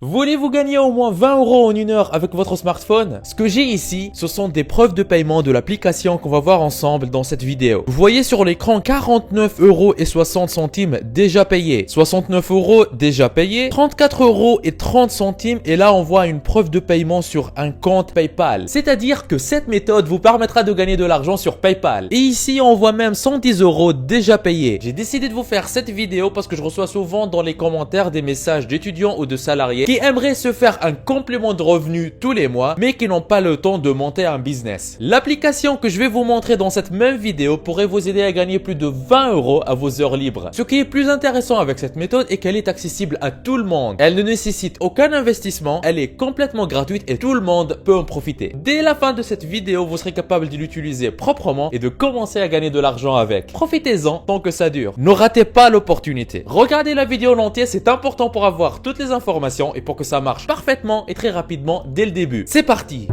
Voulez-vous gagner au moins 20 € en une heure avec votre smartphone? Ce que j'ai ici, ce sont des preuves de paiement de l'application qu'on va voir ensemble dans cette vidéo. Vous voyez sur l'écran 49,60 € déjà payés, 69 € déjà payés, 34,30 € et là on voit une preuve de paiement sur un compte PayPal. C'est-à-dire que cette méthode vous permettra de gagner de l'argent sur PayPal. Et ici on voit même 110 € déjà payés. J'ai décidé de vous faire cette vidéo parce que je reçois souvent dans les commentaires des messages d'étudiants ou de salariés qui aimeraient se faire un complément de revenus tous les mois, mais qui n'ont pas le temps de monter un business. L'application que je vais vous montrer dans cette même vidéo pourrait vous aider à gagner plus de 20 € à vos heures libres. Ce qui est plus intéressant avec cette méthode est qu'elle est accessible à tout le monde. Elle ne nécessite aucun investissement, elle est complètement gratuite et tout le monde peut en profiter. Dès la fin de cette vidéo, vous serez capable de l'utiliser proprement et de commencer à gagner de l'argent avec. Profitez-en tant que ça dure. Ne ratez pas l'opportunité. Regardez la vidéo en entier, c'est important pour avoir toutes les informations et pour que ça marche parfaitement et très rapidement dès le début. C'est parti!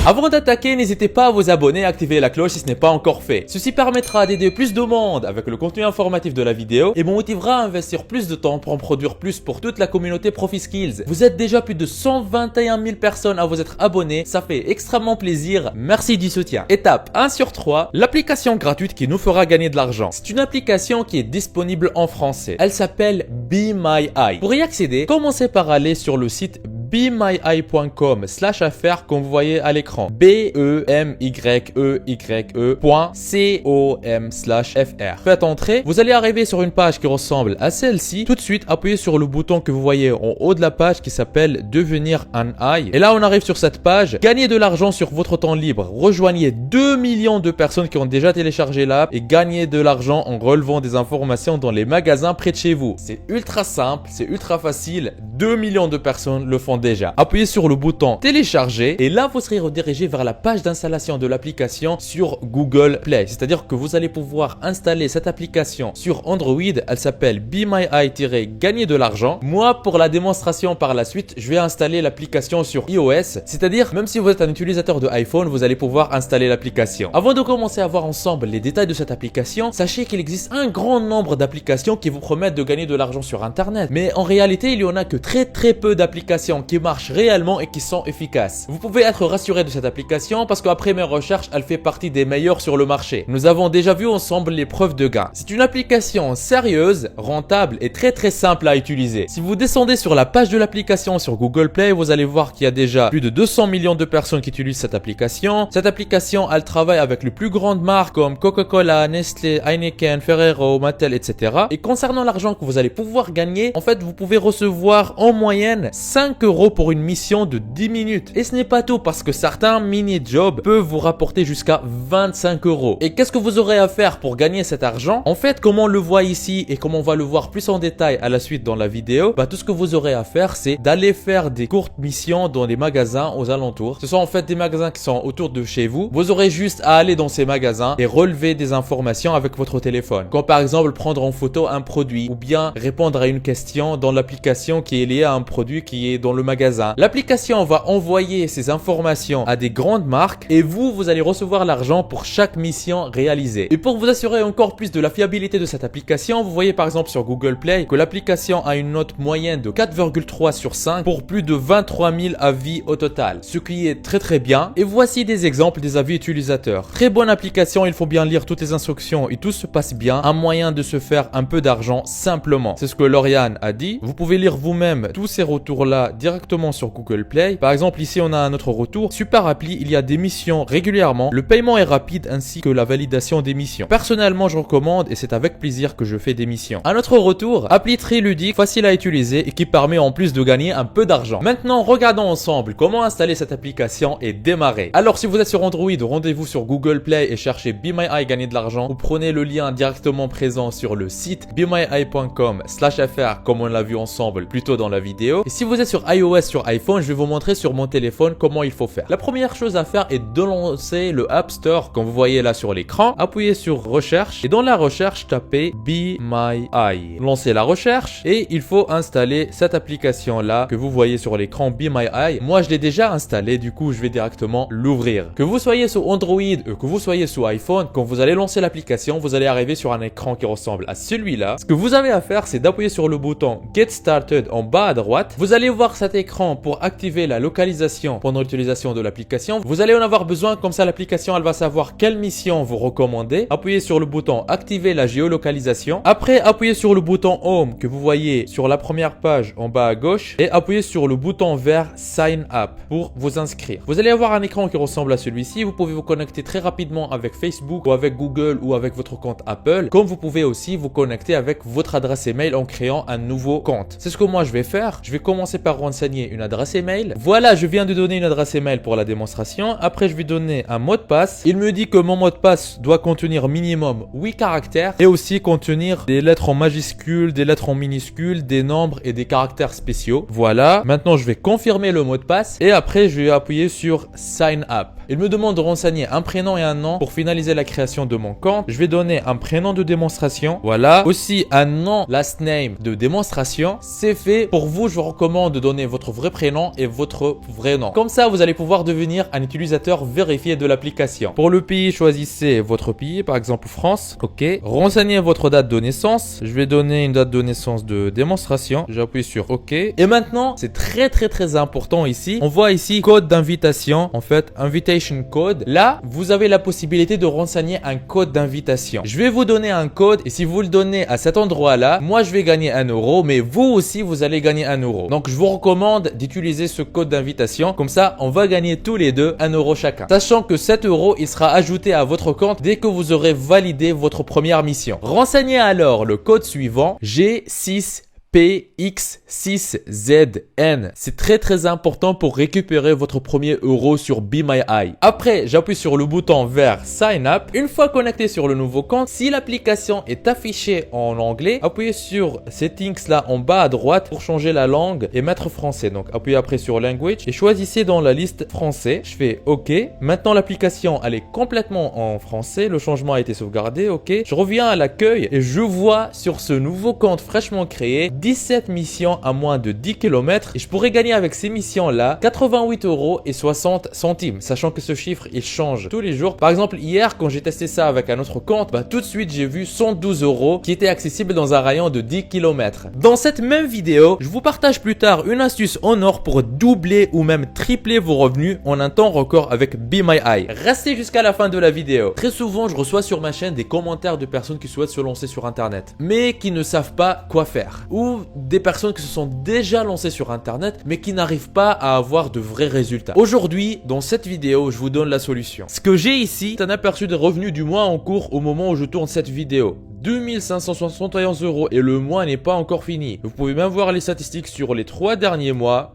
Avant d'attaquer, n'hésitez pas à vous abonner et activer la cloche si ce n'est pas encore fait. Ceci permettra d'aider plus de monde avec le contenu informatif de la vidéo et me motivera à investir plus de temps pour en produire plus pour toute la communauté ProfiSkills. Vous êtes déjà plus de 121 000 personnes à vous être abonnés, ça fait extrêmement plaisir, merci du soutien. Étape 1 sur 3, l'application gratuite qui nous fera gagner de l'argent. C'est une application qui est disponible en français. Elle s'appelle BeMyEye. Pour y accéder, commencez par aller sur le site bemyeye.com/affaires comme vous voyez à l'écran. bemyeye.com/fr. Faites entrer. Vous allez arriver sur une page qui ressemble à celle-ci. Tout de suite, appuyez sur le bouton que vous voyez en haut de la page qui s'appelle Devenir un Eye. Et là, on arrive sur cette page. Gagnez de l'argent sur votre temps libre. Rejoignez 2 millions de personnes qui ont déjà téléchargé l'app et gagnez de l'argent en relevant des informations dans les magasins près de chez vous. C'est ultra simple, c'est ultra facile. 2 millions de personnes le font déjà. Appuyez sur le bouton télécharger et là vous serez redirigé vers la page d'installation de l'application sur Google Play. C'est-à-dire que vous allez pouvoir installer cette application sur Android. Elle s'appelle BeMyEye-Gagner de l'argent. Moi, pour la démonstration par la suite, je vais installer l'application sur iOS. C'est-à-dire, même si vous êtes un utilisateur de iPhone, vous allez pouvoir installer l'application. Avant de commencer à voir ensemble les détails de cette application, sachez qu'il existe un grand nombre d'applications qui vous promettent de gagner de l'argent sur Internet. Mais en réalité, il y en a que très peu d'applications qui marchent réellement et qui sont efficaces. Vous pouvez être rassuré de cette application parce qu'après mes recherches, elle fait partie des meilleures sur le marché. Nous avons déjà vu ensemble les preuves de gain. C'est une application sérieuse, rentable et très simple à utiliser. Si vous descendez sur la page de l'application sur Google Play, vous allez voir qu'il y a déjà plus de 200 millions de personnes qui utilisent cette application. Cette application, elle travaille avec les plus grandes marques comme Coca-Cola, Nestlé, Heineken, Ferrero, Mattel, etc. Et concernant l'argent que vous allez pouvoir gagner, en fait, vous pouvez recevoir en moyenne 5 € pour une mission de 10 minutes. Et ce n'est pas tout parce que certains mini-jobs peuvent vous rapporter jusqu'à 25 €. Et qu'est-ce que vous aurez à faire pour gagner cet argent? En fait, comme on le voit ici et comme on va le voir plus en détail à la suite dans la vidéo, tout ce que vous aurez à faire, c'est d'aller faire des courtes missions dans des magasins aux alentours. Ce sont en fait des magasins qui sont autour de chez vous. Vous aurez juste à aller dans ces magasins et relever des informations avec votre téléphone. Comme par exemple prendre en photo un produit ou bien répondre à une question dans l'application qui est liée à un produit qui est dans le magasin. L'application va envoyer ces informations à des grandes marques et vous allez recevoir l'argent pour chaque mission réalisée. Et pour vous assurer encore plus de la fiabilité de cette application, vous voyez par exemple sur Google Play que l'application a une note moyenne de 4,3 sur 5 pour plus de 23 000 avis au total, ce qui est très bien. Et voici des exemples des avis utilisateurs. Très bonne application, il faut bien lire toutes les instructions et tout se passe bien. Un moyen de se faire un peu d'argent simplement. C'est ce que Lauriane a dit. Vous pouvez lire vous-même tous ces retours-là directement sur Google Play. Par exemple, ici, on a un autre retour. Super appli, il y a des missions régulièrement. Le paiement est rapide ainsi que la validation des missions. Personnellement, je recommande et c'est avec plaisir que je fais des missions. Un autre retour, appli très ludique, facile à utiliser et qui permet en plus de gagner un peu d'argent. Maintenant, regardons ensemble comment installer cette application et démarrer. Alors, si vous êtes sur Android, rendez-vous sur Google Play et cherchez BeMyEye gagner de l'argent ou prenez le lien directement présent sur le site bemyeye.com/fr comme on l'a vu ensemble plus tôt dans la vidéo. Et si vous êtes sur iOS, iOS sur iPhone, je vais vous montrer sur mon téléphone comment il faut faire. La première chose à faire est de lancer le App Store, comme vous voyez là sur l'écran. Appuyez sur recherche et dans la recherche, tapez Be My Eye. Lancez la recherche et il faut installer cette application là que vous voyez sur l'écran, Be My Eye. Moi, je l'ai déjà installé, du coup, je vais directement l'ouvrir. Que vous soyez sous Android ou que vous soyez sous iPhone, quand vous allez lancer l'application, vous allez arriver sur un écran qui ressemble à celui-là. Ce que vous avez à faire, c'est d'appuyer sur le bouton Get Started en bas à droite. Vous allez voir cet écran pour activer la localisation pendant l'utilisation de l'application. Vous allez en avoir besoin, comme ça l'application elle va savoir quelle mission vous recommandez. Appuyez sur le bouton Activer la géolocalisation. Après, appuyez sur le bouton Home que vous voyez sur la première page en bas à gauche et appuyez sur le bouton vert Sign Up pour vous inscrire. Vous allez avoir un écran qui ressemble à celui-ci. Vous pouvez vous connecter très rapidement avec Facebook ou avec Google ou avec votre compte Apple. Comme vous pouvez aussi vous connecter avec votre adresse email en créant un nouveau compte. C'est ce que moi je vais faire. Je vais commencer par renseigner une adresse email. Voilà, je viens de donner une adresse email pour la démonstration. Après, je vais donner un mot de passe. Il me dit que mon mot de passe doit contenir minimum 8 caractères et aussi contenir des lettres en majuscules, des lettres en minuscules, des nombres et des caractères spéciaux. Voilà. Maintenant, je vais confirmer le mot de passe et après, je vais appuyer sur Sign Up. Il me demande de renseigner un prénom et un nom pour finaliser la création de mon compte. Je vais donner un prénom de démonstration. Voilà. Aussi un nom last name de démonstration. C'est fait. Pour vous, je vous recommande de donner votre vrai prénom et votre vrai nom. Comme ça, vous allez pouvoir devenir un utilisateur vérifié de l'application. Pour le pays, choisissez votre pays, par exemple France. OK. Renseignez votre date de naissance. Je vais donner une date de naissance de démonstration. J'appuie sur OK. Et maintenant, c'est très important ici. On voit ici code d'invitation. En fait, invitation code. Là, vous avez la possibilité de renseigner un code d'invitation. Je vais vous donner un code et si vous le donnez à cet endroit-là, moi je vais gagner 1 euro, mais vous aussi vous allez gagner 1 euro. Donc je vous recommande d'utiliser ce code d'invitation. Comme ça, on va gagner tous les deux 1 euro chacun. Sachant que 7 euros, il sera ajouté à votre compte dès que vous aurez validé votre première mission. Renseignez alors le code suivant G6 PX6ZN. C'est très important pour récupérer votre premier euro sur Be My Eye. Après, j'appuie sur le bouton vert Sign Up. Une fois connecté sur le nouveau compte, si l'application est affichée en anglais, appuyez sur Settings là en bas à droite pour changer la langue et mettre français. Donc appuyez après sur Language et choisissez dans la liste français. Je fais OK. Maintenant l'application elle est complètement en français. Le changement a été sauvegardé. OK. Je reviens à l'accueil et je vois sur ce nouveau compte fraîchement créé 17 missions à moins de 10 km et je pourrais gagner avec ces missions-là 88 euros et 60 centimes, sachant que ce chiffre il change tous les jours. Par exemple, hier quand j'ai testé ça avec un autre compte, tout de suite j'ai vu 112 euros qui étaient accessibles dans un rayon de 10 km. Dans cette même vidéo, je vous partage plus tard une astuce en or pour doubler ou même tripler vos revenus en un temps record avec Be My Eye. Restez jusqu'à la fin de la vidéo. Très souvent, je reçois sur ma chaîne des commentaires de personnes qui souhaitent se lancer sur internet, mais qui ne savent pas quoi faire. Ou des personnes qui se sont déjà lancées sur internet mais qui n'arrivent pas à avoir de vrais résultats. Aujourd'hui, dans cette vidéo, je vous donne la solution. Ce que j'ai ici, c'est un aperçu des revenus du mois en cours au moment où je tourne cette vidéo. 2571 euros et le mois n'est pas encore fini. Vous pouvez même voir les statistiques sur les 3 derniers mois.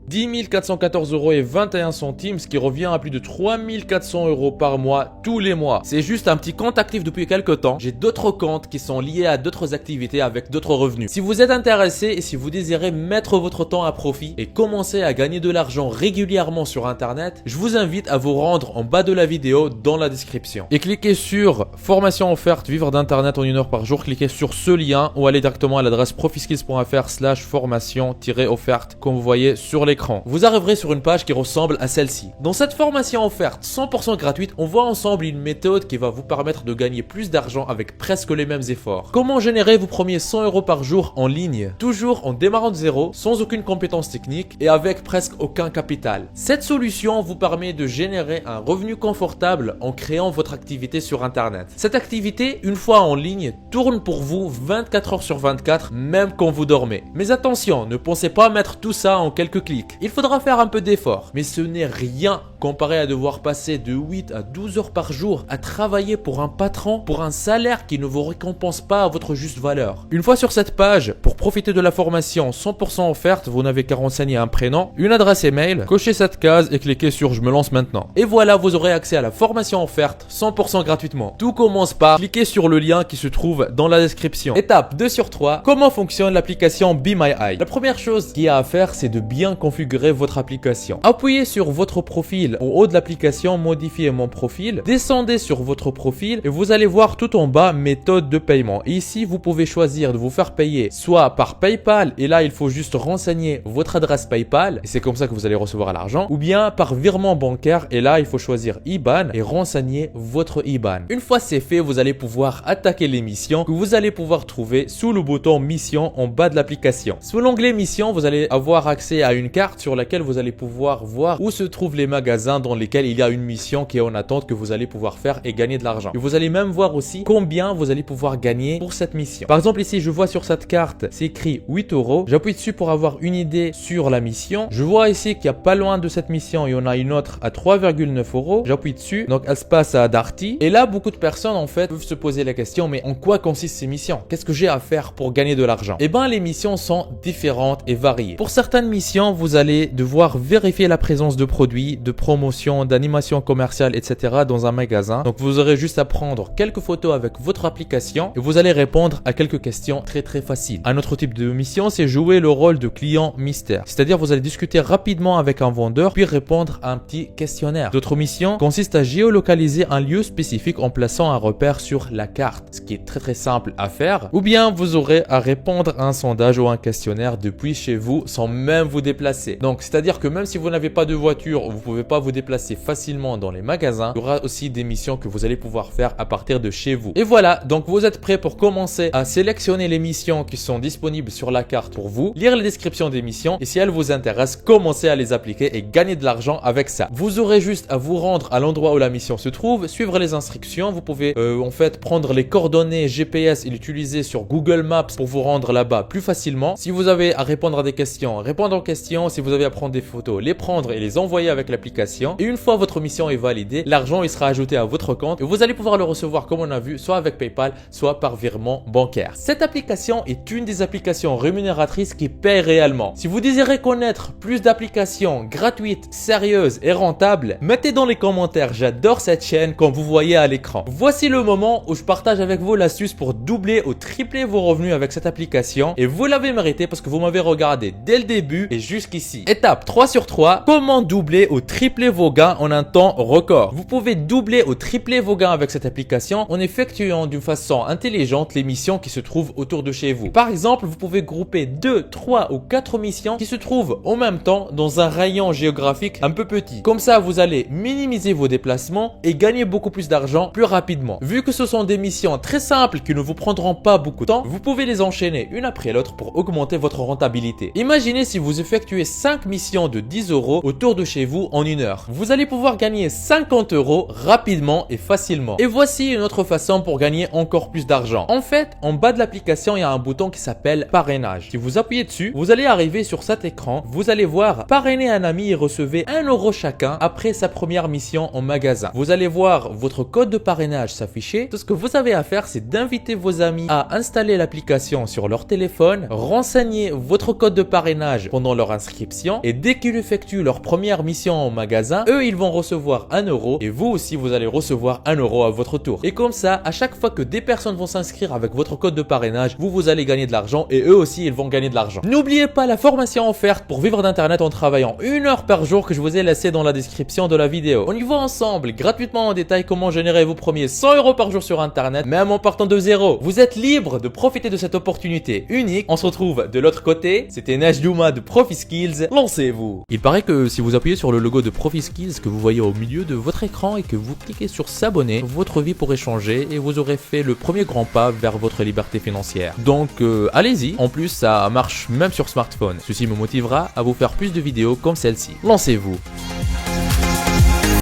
10 414 euros et 21 centimes, ce qui revient à plus de 3 400 euros par mois, tous les mois. C'est juste un petit compte actif depuis quelques temps. J'ai d'autres comptes qui sont liés à d'autres activités avec d'autres revenus. Si vous êtes intéressé et si vous désirez mettre votre temps à profit et commencer à gagner de l'argent régulièrement sur internet, je vous invite à vous rendre en bas de la vidéo dans la description. Et cliquez sur formation offerte, vivre d'internet en 1 heure par jour. Cliquez sur ce lien ou allez directement à l'adresse profiskills.fr/formation-offerte comme vous voyez sur l'écran. Vous arriverez sur une page qui ressemble à celle-ci. Dans cette formation offerte 100% gratuite, on voit ensemble une méthode qui va vous permettre de gagner plus d'argent avec presque les mêmes efforts. Comment générer vos premiers 100 euros par jour en ligne, toujours en démarrant de zéro, sans aucune compétence technique et avec presque aucun capital. Cette solution vous permet de générer un revenu confortable en créant votre activité sur internet. Cette activité, une fois en ligne, tourne pour vous 24 heures sur 24, même quand vous dormez. Mais attention, ne pensez pas mettre tout ça en quelques clics. pratique. Il faudra faire un peu d'effort, mais ce n'est rien comparé à devoir passer de 8 à 12 heures par jour à travailler pour un patron, pour un salaire qui ne vous récompense pas à votre juste valeur. Une fois sur cette page, pour profiter de la formation 100% offerte, vous n'avez qu'à renseigner un prénom, une adresse email, cochez cette case et cliquez sur je me lance maintenant. Et voilà, vous aurez accès à la formation offerte 100% gratuitement. Tout commence par cliquer sur le lien qui se trouve dans la description. Étape 2 sur 3, comment fonctionne l'application Be My Eye? La première chose qu'il y a à faire, c'est de bien configurer votre application. Appuyez sur votre profil en haut de l'application, modifiez mon profil, descendez sur votre profil et vous allez voir tout en bas méthode de paiement. Et ici, vous pouvez choisir de vous faire payer soit par PayPal, et là il faut juste renseigner votre adresse PayPal et c'est comme ça que vous allez recevoir l'argent, ou bien par virement bancaire, et là il faut choisir IBAN et renseigner votre IBAN. Une fois c'est fait, vous allez pouvoir attaquer les missions que vous allez pouvoir trouver sous le bouton mission en bas de l'application. Sous l'onglet mission, vous allez avoir accès à une carte sur laquelle vous allez pouvoir voir où se trouvent les magasins dans lesquels il y a une mission qui est en attente que vous allez pouvoir faire et gagner de l'argent. Et vous allez même voir aussi combien vous allez pouvoir gagner pour cette mission. Par exemple ici je vois sur cette carte c'est écrit 8 euros. J'appuie dessus pour avoir une idée sur la mission. Je vois ici qu'il y a pas loin de cette mission il y en a une autre à 3,9 euros. J'appuie dessus, donc elle se passe à Darty. Et là beaucoup de personnes en fait peuvent se poser la question, mais en quoi consistent ces missions? Qu'est-ce que j'ai à faire pour gagner de l'argent? Eh ben les missions sont différentes et variées. Pour certaines missions vous allez devoir vérifier la présence de produits, de promotions, d'animations commerciales, etc. dans un magasin. Donc vous aurez juste à prendre quelques photos avec votre application et vous allez répondre à quelques questions très faciles. Un autre type de mission, c'est jouer le rôle de client mystère. C'est-à-dire vous allez discuter rapidement avec un vendeur puis répondre à un petit questionnaire. D'autres missions consistent à géolocaliser un lieu spécifique en plaçant un repère sur la carte, ce qui est très simple à faire. Ou bien vous aurez à répondre à un sondage ou un questionnaire depuis chez vous sans même vous déplacer. Donc c'est-à-dire que même si vous n'avez pas de voiture ou vous pouvez pas vous déplacer facilement dans les magasins, il y aura aussi des missions que vous allez pouvoir faire à partir de chez vous. Et voilà, donc vous êtes prêts pour commencer à sélectionner les missions qui sont disponibles sur la carte pour vous, lire les descriptions des missions et si elles vous intéressent, commencez à les appliquer et gagner de l'argent avec ça. Vous aurez juste à vous rendre à l'endroit où la mission se trouve, suivre les instructions. Vous pouvez en fait prendre les coordonnées GPS et l'utiliser sur Google Maps pour vous rendre là-bas plus facilement. Si vous avez à répondre à des questions, répondre aux questions. Si vous avez à prendre des photos, les prendre et les envoyer avec l'application. Et une fois votre mission est validée, l'argent il sera ajouté à votre compte et vous allez pouvoir le recevoir comme on a vu, soit avec PayPal, soit par virement bancaire. Cette application est une des applications rémunératrices qui paie réellement. Si vous désirez connaître plus d'applications gratuites, sérieuses et rentables, mettez dans les commentaires j'adore cette chaîne comme vous voyez à l'écran. Voici le moment où je partage avec vous l'astuce pour doubler ou tripler vos revenus avec cette application et vous l'avez mérité parce que vous m'avez regardé dès le début et jusqu'ici. Étape 3 sur 3, comment doubler ou tripler vos gains en un temps record? Vous pouvez doubler ou tripler vos gains avec cette application en effectuant d'une façon intelligente les missions qui se trouvent autour de chez vous. Par exemple, vous pouvez grouper 2, 3 ou 4 missions qui se trouvent en même temps dans un rayon géographique un peu petit. Comme ça, vous allez minimiser vos déplacements et gagner beaucoup plus d'argent plus rapidement. Vu que ce sont des missions très simples qui ne vous prendront pas beaucoup de temps, vous pouvez les enchaîner une après l'autre pour augmenter votre rentabilité. Imaginez si vous effectuez 5 missions de 10 euros autour de chez vous en une heure. Vous allez pouvoir gagner 50 euros rapidement et facilement. Et voici une autre façon pour gagner encore plus d'argent. En fait, en bas de l'application, il y a un bouton qui s'appelle parrainage. Si vous appuyez dessus, vous allez arriver sur cet écran. Vous allez voir parrainer un ami et recevez 1 euro chacun après sa première mission en magasin. Vous allez voir votre code de parrainage s'afficher. Tout ce que vous avez à faire, c'est d'inviter vos amis à installer l'application sur leur téléphone, renseigner votre code de parrainage pendant leur inscription et dès qu'ils effectuent leur première mission en magasin, eux ils vont recevoir 1 euro et vous aussi vous allez recevoir 1 euro à votre tour. Et comme ça, à chaque fois que des personnes vont s'inscrire avec votre code de parrainage, vous allez gagner de l'argent et eux aussi ils vont gagner de l'argent. N'oubliez pas la formation offerte pour vivre d'internet en travaillant 1 heure par jour que je vous ai laissé dans la description de la vidéo. On y voit ensemble gratuitement en détail comment générer vos premiers 100 euros par jour sur internet, même en partant de zéro. Vous êtes libre de profiter de cette opportunité unique. On se retrouve de l'autre côté. C'était Najdouma de ProfiSkills. Lancez-vous. Il paraît que si vous appuyez sur le logo de ProfiSkills que vous voyez au milieu de votre écran et que vous cliquez sur s'abonner, votre vie pourrait changer et vous aurez fait le premier grand pas vers votre liberté financière. Donc allez-y. En plus, ça marche même sur smartphone. Ceci me motivera à vous faire plus de vidéos comme celle-ci. Lancez-vous.